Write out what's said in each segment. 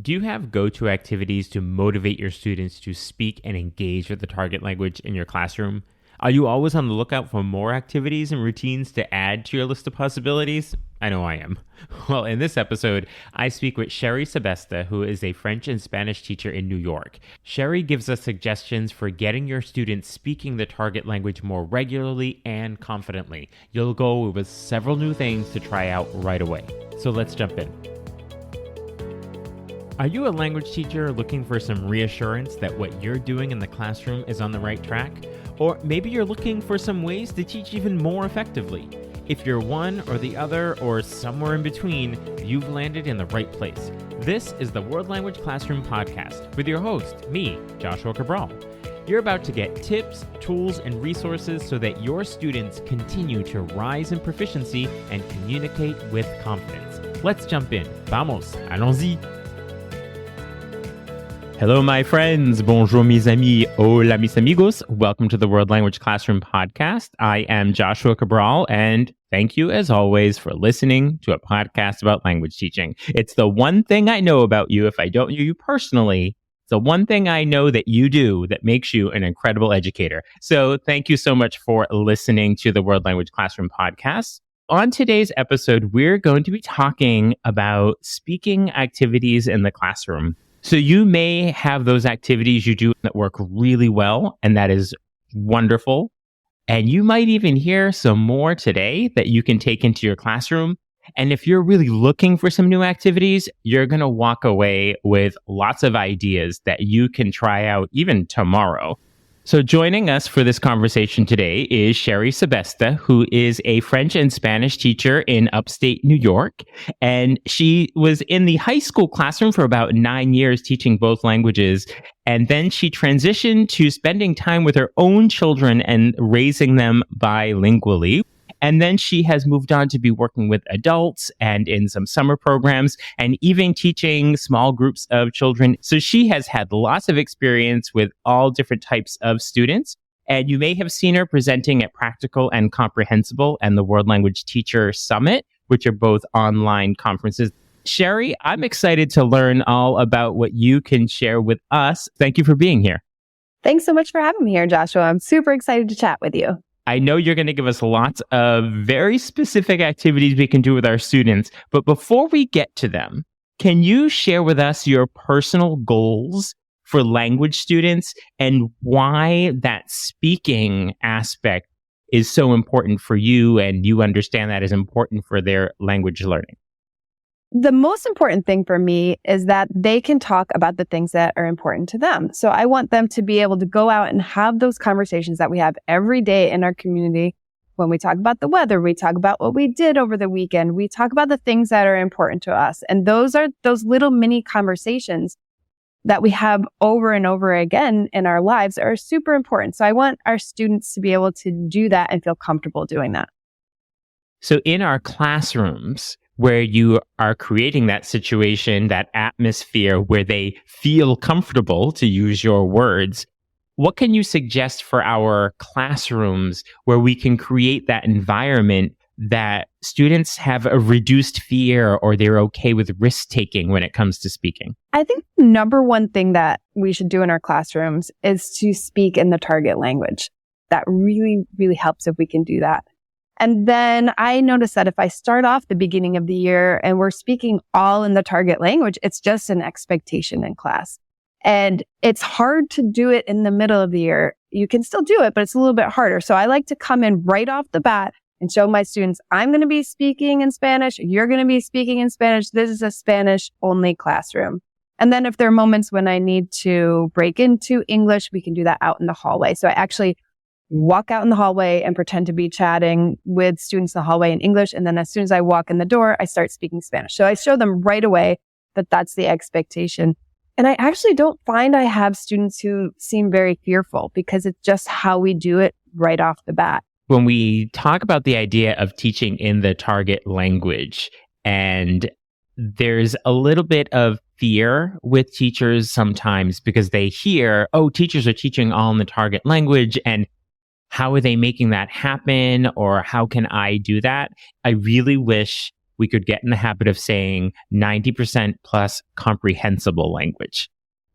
Do you have go-to activities to motivate your students to speak and engage with the target language in your classroom? Are you always on the lookout for more activities and routines to add to your list of possibilities? I know I am. Well, in this episode, I speak with Sherry Sebesta, who is a French and Spanish teacher in New York. Sherry gives us suggestions for getting your students speaking the target language more regularly and confidently. You'll go with several new things to try out right away. So let's jump in. Are you a language teacher looking for some reassurance that what you're doing in the classroom is on the right track? Or maybe you're looking for some ways to teach even more effectively. If you're one or the other or somewhere in between, you've landed in the right place. This is the World Language Classroom Podcast with your host, me, Joshua Cabral. You're about to get tips, tools, and resources so that your students continue to rise in proficiency and communicate with confidence. Let's jump in. Vamos, allons-y. Hello, my friends. Bonjour, mes amis. Hola, mis amigos. Welcome to the World Language Classroom Podcast. I am Joshua Cabral, and thank you, as always, for listening to a podcast about language teaching. It's the one thing I know about you. If I don't know you personally, it's the one thing I know that you do that makes you an incredible educator. So thank you so much for listening to the World Language Classroom Podcast. On today's episode, we're going to be talking about speaking activities in the classroom. So you may have those activities you do that work really well, and that is wonderful. And you might even hear some more today that you can take into your classroom. And if you're really looking for some new activities, you're going to walk away with lots of ideas that you can try out even tomorrow. So joining us for this conversation today is Sherry Sebesta, who is a French and Spanish teacher in upstate New York. And she was in the high school classroom for about 9 years teaching both languages. And then she transitioned to spending time with her own children and raising them bilingually. And then she has moved on to be working with adults and in some summer programs and even teaching small groups of children. So she has had lots of experience with all different types of students. And you may have seen her presenting at Practical and Comprehensible and the World Language Teacher Summit, which are both online conferences. Sherry, I'm excited to learn all about what you can share with us. Thank you for being here. Thanks so much for having me here, Joshua. I'm super excited to chat with you. I know you're going to give us lots of very specific activities we can do with our students, but before we get to them, can you share with us your personal goals for language students and why that speaking aspect is so important for you and you understand that is important for their language learning? The most important thing for me is that they can talk about the things that are important to them. So I want them to be able to go out and have those conversations that we have every day in our community. When we talk about the weather, we talk about what we did over the weekend. We talk about the things that are important to us. And those are those little mini conversations that we have over and over again in our lives are super important. So I want our students to be able to do that and feel comfortable doing that. So in our classrooms, where you are creating that situation, that atmosphere where they feel comfortable, to use your words, what can you suggest for our classrooms where we can create that environment that students have a reduced fear or they're okay with risk-taking when it comes to speaking? I think the number one thing that we should do in our classrooms is to speak in the target language. That really, really helps if we can do that. And then I noticed that if I start off the beginning of the year and we're speaking all in the target language, it's just an expectation in class. And it's hard to do it in the middle of the year. You can still do it, but it's a little bit harder. So I like to come in right off the bat and show my students, I'm going to be speaking in Spanish. You're going to be speaking in Spanish. This is a Spanish only classroom. And then if there are moments when I need to break into English, we can do that out in the hallway. So I actually walk out in the hallway and pretend to be chatting with students in the hallway in English. And then as soon as I walk in the door, I start speaking Spanish. So I show them right away that that's the expectation. And I actually don't find I have students who seem very fearful because it's just how we do it right off the bat. When we talk about the idea of teaching in the target language, and there's a little bit of fear with teachers sometimes because they hear, oh, teachers are teaching all in the target language, and how are they making that happen? Or how can I do that? I really wish we could get in the habit of saying 90% plus comprehensible language.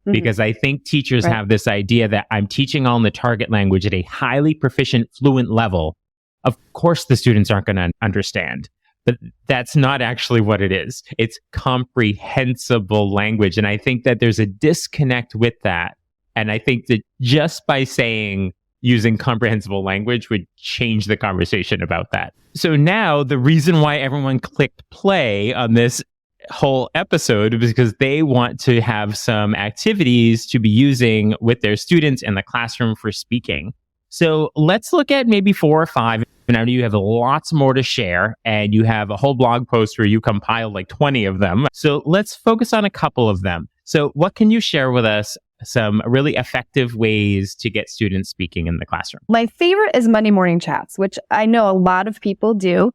Because I think teachers have this idea that I'm teaching all in the target language at a highly proficient, fluent level. Of course, the students aren't going to understand, but that's not actually what it is. It's comprehensible language. And I think that there's a disconnect with that. And I think that just by saying using comprehensible language would change the conversation about that. So now the reason why everyone clicked play on this whole episode is because they want to have some activities to be using with their students in the classroom for speaking. So let's look at maybe 4 or 5. And I know you have lots more to share, and you have a whole blog post where you compile like 20 of them. So let's focus on a couple of them. So what can you share with us some really effective ways to get students speaking in the classroom? My favorite is Monday morning chats, which I know a lot of people do.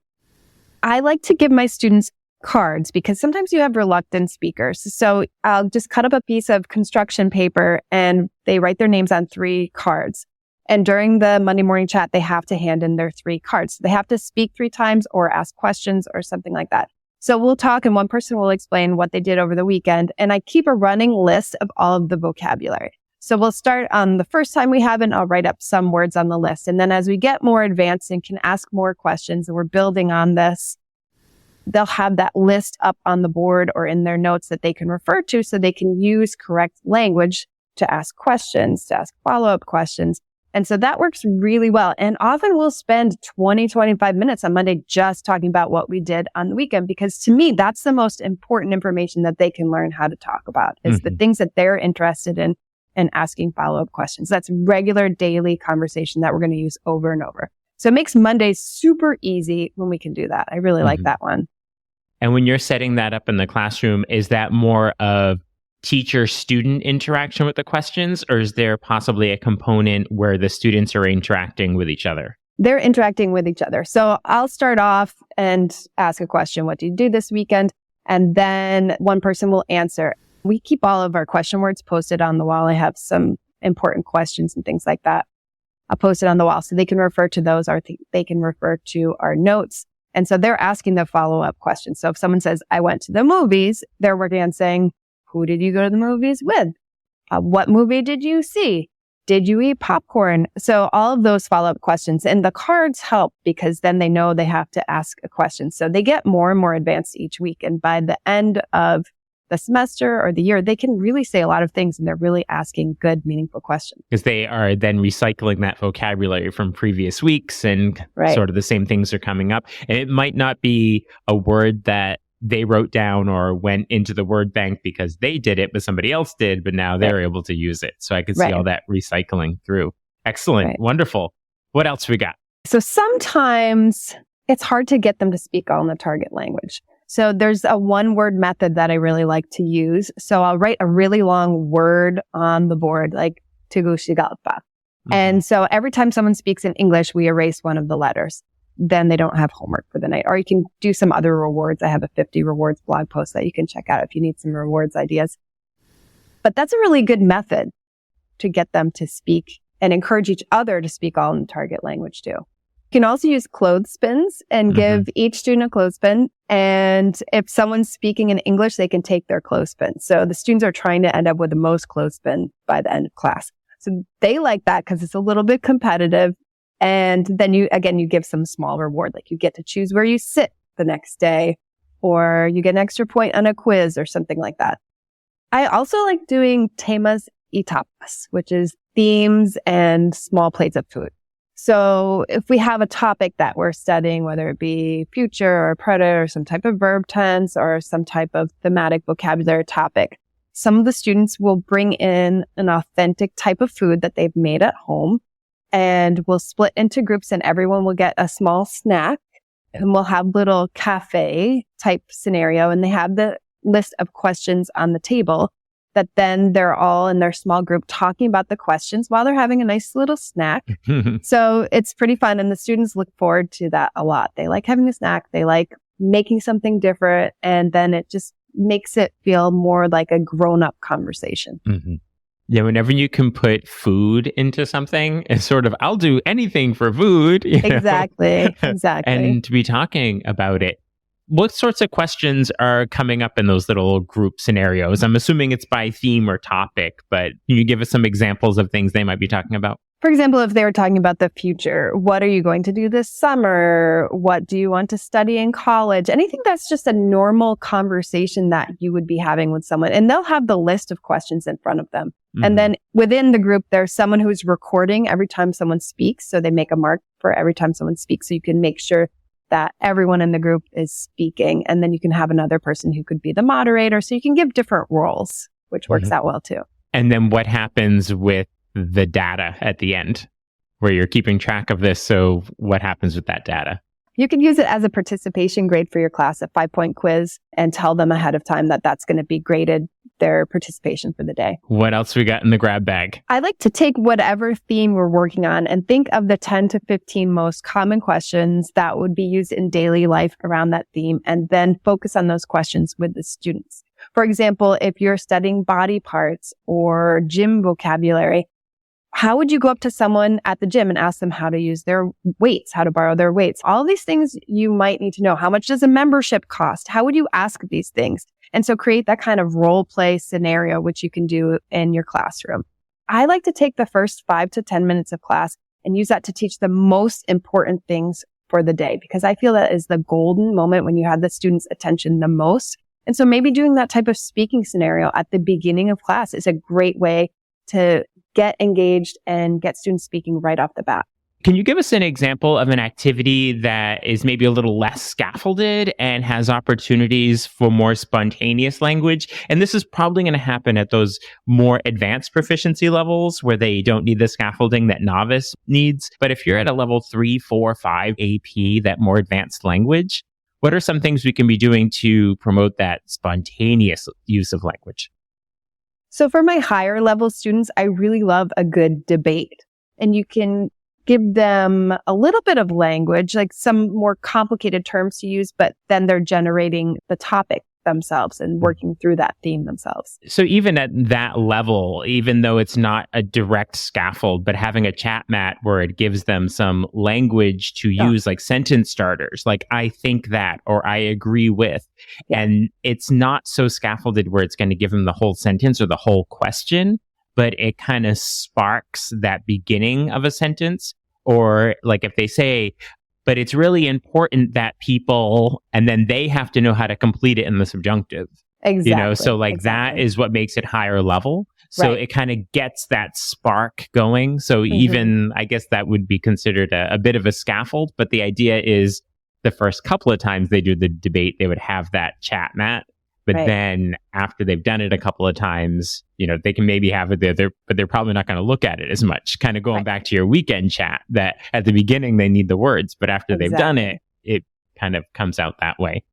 I like to give my students cards because sometimes you have reluctant speakers. So I'll just cut up a piece of construction paper and they write their names on 3 cards. And during the Monday morning chat, they have to hand in their 3 cards. They have to speak 3 times or ask questions or something like that. So we'll talk and one person will explain what they did over the weekend. And I keep a running list of all of the vocabulary. So we'll start on the first time we have it, and I'll write up some words on the list. And then as we get more advanced and can ask more questions and we're building on this, they'll have that list up on the board or in their notes that they can refer to so they can use correct language to ask questions, to ask follow-up questions. And so that works really well. And often we'll spend 20, 25 minutes on Monday just talking about what we did on the weekend, because to me, that's the most important information that they can learn how to talk about is the things that they're interested in and asking follow-up questions. That's regular daily conversation that we're going to use over and over. So it makes Mondays super easy when we can do that. I really like that one. And when you're setting that up in the classroom, is that more of teacher-student interaction with the questions, or is there possibly a component where the students are interacting with each other? They're interacting with each other. So I'll start off and ask a question. What did you do this weekend? And then one person will answer. We keep all of our question words posted on the wall. I have some important questions and things like that. I'll post it on the wall so they can refer to those, or they can refer to our notes. And so they're asking the follow-up questions. So if someone says, I went to the movies, they're working on saying, who did you go to the movies with? What movie did you see? Did you eat popcorn? So all of those follow-up questions. And the cards help because then they know they have to ask a question. So they get more and more advanced each week. And by the end of the semester or the year, they can really say a lot of things and they're really asking good, meaningful questions. Because they are then recycling that vocabulary from previous weeks and sort of the same things are coming up. And it might not be a word that they wrote down or went into the word bank because they did it, but somebody else did, but now they're able to use it. So I could see all that recycling through. Excellent. Wonderful. What else we got? So sometimes it's hard to get them to speak all in the target language. So there's a 1-word method that I really like to use. So I'll write a really long word on the board, like Tegucigalpa. And so every time someone speaks in English, we erase one of the letters. Then they don't have homework for the night. Or you can do some other rewards. I have a 50 rewards blog post that you can check out if you need some rewards ideas. But that's a really good method to get them to speak and encourage each other to speak all in the target language too. You can also use clothespins and give each student a clothespin. And if someone's speaking in English, they can take their clothespin. So the students are trying to end up with the most clothespin by the end of class. So they like that because it's a little bit competitive. And then you give some small reward, like you get to choose where you sit the next day, or you get an extra point on a quiz or something like that. I also like doing temas y tapas, which is themes and small plates of food. So if we have a topic that we're studying, whether it be future or present or some type of verb tense or some type of thematic vocabulary topic, some of the students will bring in an authentic type of food that they've made at home. And we'll split into groups and everyone will get a small snack and we'll have little cafe type scenario. And they have the list of questions on the table that then they're all in their small group talking about the questions while they're having a nice little snack. So it's pretty fun. And the students look forward to that a lot. They like having a snack. They like making something different. And then it just makes it feel more like a grown-up conversation. Yeah, whenever you can put food into something, it's sort of, I'll do anything for food. Exactly. And to be talking about it. what sorts of questions are coming up in those little group scenarios? I'm assuming it's by theme or topic, but can you give us some examples of things they might be talking about? For example, if they were talking about the future, what are you going to do this summer? What do you want to study in college? Anything that's just a normal conversation that you would be having with someone. And they'll have the list of questions in front of them. And then within the group, there's someone who's recording every time someone speaks. So they make a mark for every time someone speaks. So you can make sure that everyone in the group is speaking. And then you can have another person who could be the moderator. So you can give different roles, which works out well too. And then what happens with the data at the end where you're keeping track of this? So what happens with that data? You can use it as a participation grade for your class, a 5-point quiz, and tell them ahead of time that that's going to be graded their participation for the day. What else we got in the grab bag? I like to take whatever theme we're working on and think of the 10 to 15 most common questions that would be used in daily life around that theme, and then focus on those questions with the students. For example, if you're studying body parts or gym vocabulary, how would you go up to someone at the gym and ask them how to use their weights, how to borrow their weights? All these things you might need to know. How much does a membership cost? How would you ask these things? And so create that kind of role play scenario, which you can do in your classroom. I like to take the first 5 to 10 minutes of class and use that to teach the most important things for the day, because I feel that is the golden moment when you have the students' attention the most. And so maybe doing that type of speaking scenario at the beginning of class is a great way to get engaged and get students speaking right off the bat. Can you give us an example of an activity that is maybe a little less scaffolded and has opportunities for more spontaneous language? And this is probably going to happen at those more advanced proficiency levels where they don't need the scaffolding that novice needs. But if you're at a level 3, 4, 5 AP, that more advanced language, what are some things we can be doing to promote that spontaneous use of language? So for my higher level students, I really love a good debate. And you can give them a little bit of language, like some more complicated terms to use, but then they're generating the topic themselves and working through that theme themselves. So even at that level, even though it's not a direct scaffold, but having a chat mat where it gives them some language to use, like sentence starters, like I think that, or I agree with, and it's not so scaffolded where it's going to give them the whole sentence or the whole question, but it kind of sparks that beginning of a sentence. Or like if they say, but it's really important that people, and then they have to know how to complete it in the subjunctive. Exactly. You know, so like that is what makes it higher level. So it kind of gets that spark going. So even, I guess that would be considered a bit of a scaffold, but the idea is the first couple of times they do the debate, they would have that chat mat. But then after they've done it a couple of times, you know, they can maybe have it there, but they're probably not going to look at it as much. Kind of going back to your weekend chat that at the beginning they need the words, but after they've done it, it kind of comes out that way.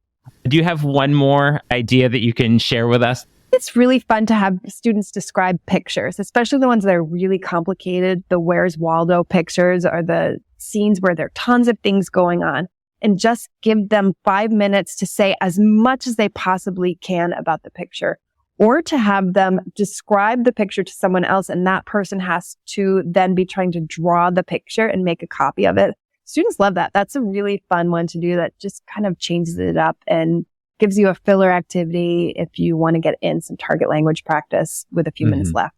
Do you have one more idea that you can share with us? It's really fun to have students describe pictures, especially the ones that are really complicated. The Where's Waldo pictures are the scenes where there are tons of things going on. And just give them 5 minutes to say as much as they possibly can about the picture, or to have them describe the picture to someone else, and that person has to then be trying to draw the picture and make a copy of it. Students love that. That's a really fun one to do that just kind of changes it up and gives you a filler activity if you want to get in some target language practice with a few minutes left.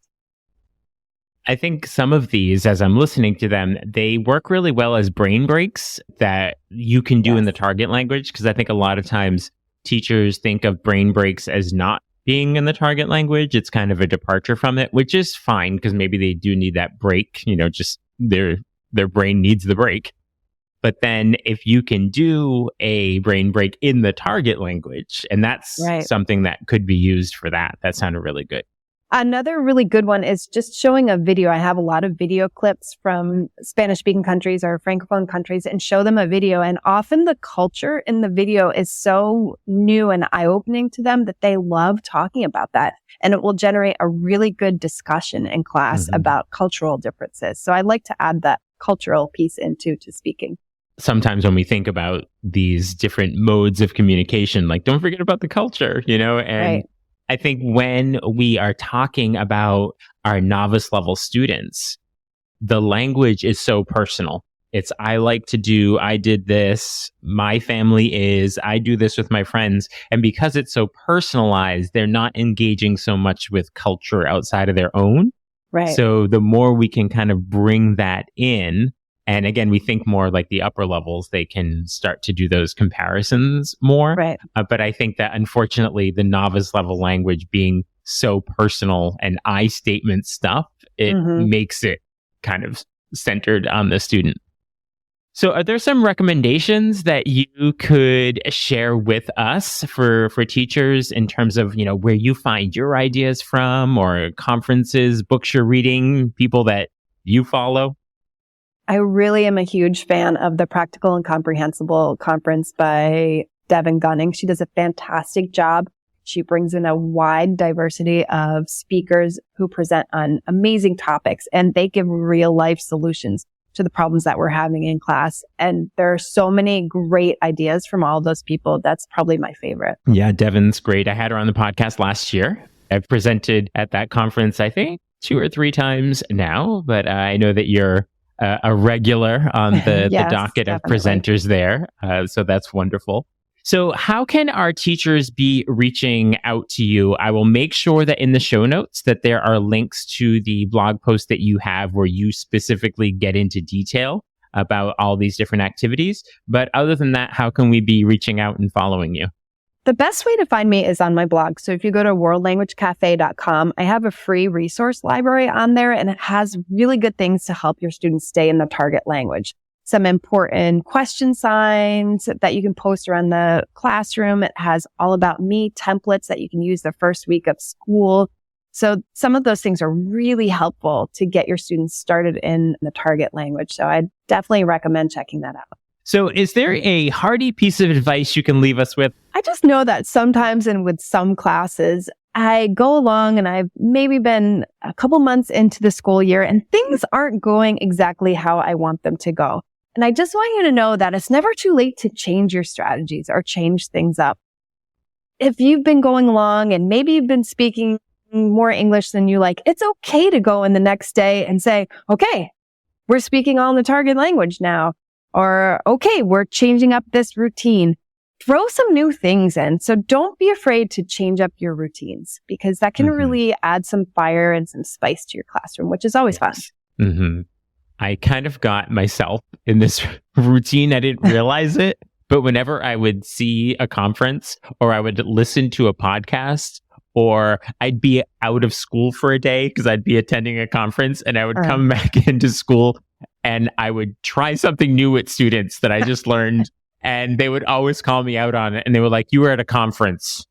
I think some of these, as I'm listening to them, they work really well as brain breaks that you can do in the target language. Because I think a lot of times teachers think of brain breaks as not being in the target language. It's kind of a departure from it, which is fine because maybe they do need that break. You know, just their brain needs the break. But then if you can do a brain break in the target language, and that's something that could be used for that. That sounded really good. Another really good one is just showing a video. I have a lot of video clips from Spanish-speaking countries or Francophone countries and show them a video. And often the culture in the video is so new and eye-opening to them that they love talking about that. And it will generate a really good discussion in class about cultural differences. So I like to add that cultural piece into speaking. Sometimes when we think about these different modes of communication, like don't forget about the culture, you know, and I think when we are talking about our novice level students, the language is so personal. It's I like to do, I did this, my family is, I do this with my friends. And because it's so personalized, they're not engaging so much with culture outside of their own. Right. So the more we can kind of bring that in, and again, we think more like the upper levels, they can start to do those comparisons more. Right. But I think that unfortunately, the novice level language being so personal and I statement stuff, it makes it kind of centered on the student. So are there some recommendations that you could share with us for teachers in terms of, where you find your ideas from, or conferences, books you're reading, people that you follow? I really am a huge fan of the Practical and Comprehensible conference by Devin Gunning. She does a fantastic job. She brings in a wide diversity of speakers who present on amazing topics, and they give real life solutions to the problems that we're having in class. And there are so many great ideas from all those people. That's probably my favorite. Yeah, Devin's great. I had her on the podcast last year. I've presented at that conference, I think, 2 or 3 times now, but I know that you're a regular on the docket of presenters there. So that's wonderful. So how can our teachers be reaching out to you? I will make sure that in the show notes that there are links to the blog post that you have where you specifically get into detail about all these different activities. But other than that, how can we be reaching out and following you? The best way to find me is on my blog. So if you go to worldlanguagecafe.com, I have a free resource library on there, and it has really good things to help your students stay in the target language. Some important question signs that you can post around the classroom. It has all about me templates that you can use the first week of school. So some of those things are really helpful to get your students started in the target language. So I definitely recommend checking that out. So is there a hearty piece of advice you can leave us with? I just know that sometimes, and with some classes, I go along and I've maybe been a couple months into the school year and things aren't going exactly how I want them to go. And I just want you to know that it's never too late to change your strategies or change things up. If you've been going along and maybe you've been speaking more English than you like, it's okay to go in the next day and say, okay, we're speaking all in the target language now. Or, okay, we're changing up this routine. Throw some new things in. So don't be afraid to change up your routines, because that can really add some fire and some spice to your classroom, which is always fun. I kind of got myself in this routine. I didn't realize it, but whenever I would see a conference or I would listen to a podcast, or I'd be out of school for a day because I'd be attending a conference, and I would come back into school and I would try something new with students that I just learned, and they would always call me out on it. And they were like, you were at a conference.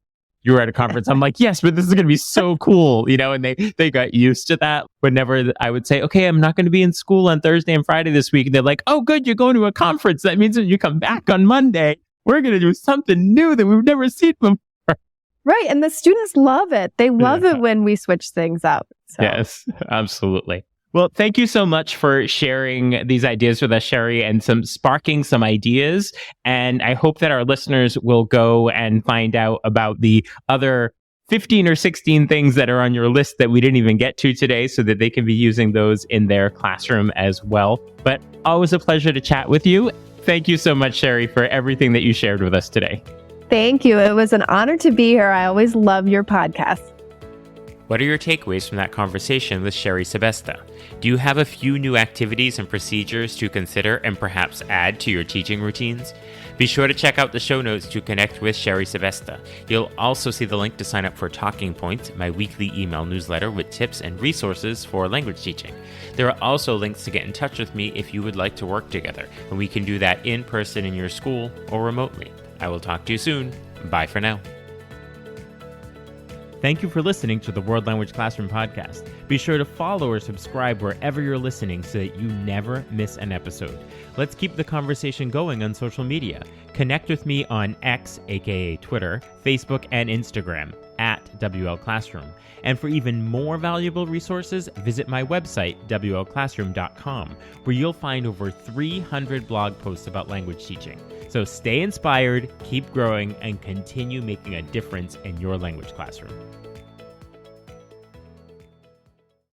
You were at a conference. I'm like, yes, but this is going to be so cool, and they got used to that. Whenever I would say, okay, I'm not going to be in school on Thursday and Friday this week, and they're like, oh, good, you're going to a conference. That means when you come back on Monday, we're going to do something new that we've never seen before. Right. And the students love it. They love it when we switch things up. So. Yes, absolutely. Well, thank you so much for sharing these ideas with us, Sherry, and sparking some ideas. And I hope that our listeners will go and find out about the other 15 or 16 things that are on your list that we didn't even get to today, so that they can be using those in their classroom as well. But always a pleasure to chat with you. Thank you so much, Sherry, for everything that you shared with us today. Thank you. It was an honor to be here. I always love your podcast. What are your takeaways from that conversation with Sherry Sebesta? Do you have a few new activities and procedures to consider and perhaps add to your teaching routines? Be sure to check out the show notes to connect with Sherry Sebesta. You'll also see the link to sign up for Talking Points, my weekly email newsletter with tips and resources for language teaching. There are also links to get in touch with me if you would like to work together, and we can do that in person in your school or remotely. I will talk to you soon. Bye for now. Thank you for listening to the World Language Classroom podcast. Be sure to follow or subscribe wherever you're listening so that you never miss an episode. Let's keep the conversation going on social media. Connect with me on X, aka Twitter, Facebook, and Instagram at WL Classroom. And for even more valuable resources, visit my website, WLClassroom.com, where you'll find over 300 blog posts about language teaching. So stay inspired, keep growing, and continue making a difference in your language classroom.